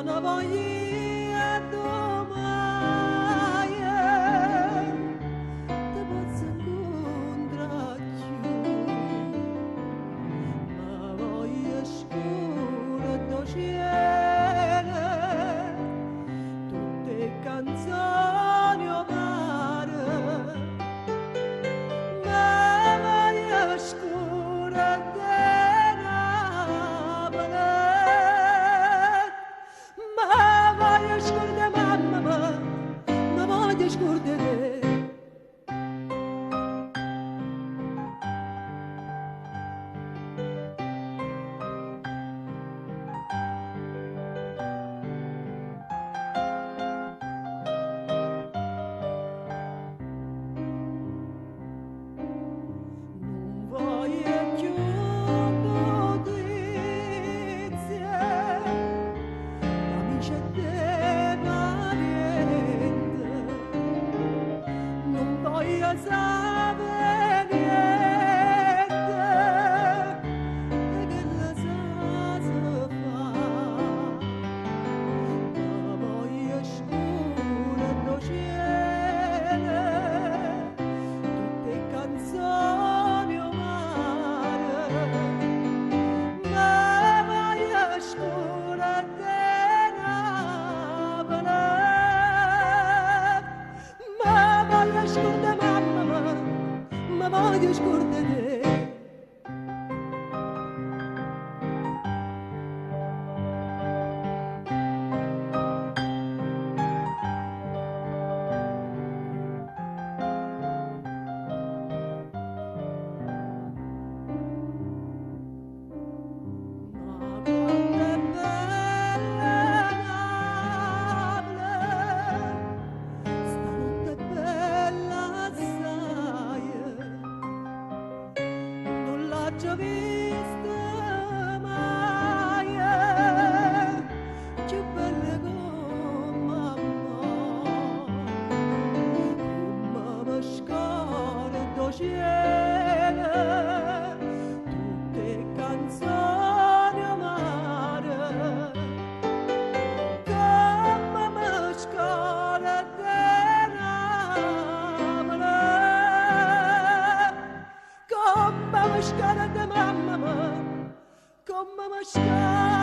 non voglio domani te posso incontrare più, ma voglio scuro do cielo tutte canzoni o mare, ma voglio scuro scordere. Non voglio più notizie, amici e parenti, non voglio sapere niente di che la sa fa, ma voglio scuro do cielo tutte canzoni o mare, ma voglio scuro de Napoli, ma voglio scuro de mamma, ma voglio scuro de te. Ma quanto è bella Napoli, stanotte è bella assai, non l'ho già vista mai, più bella come mamma, come mi scordo cielo, tutte canzoni amare, come mi scordo Napoli, come mi scordo mamma, come mi scordo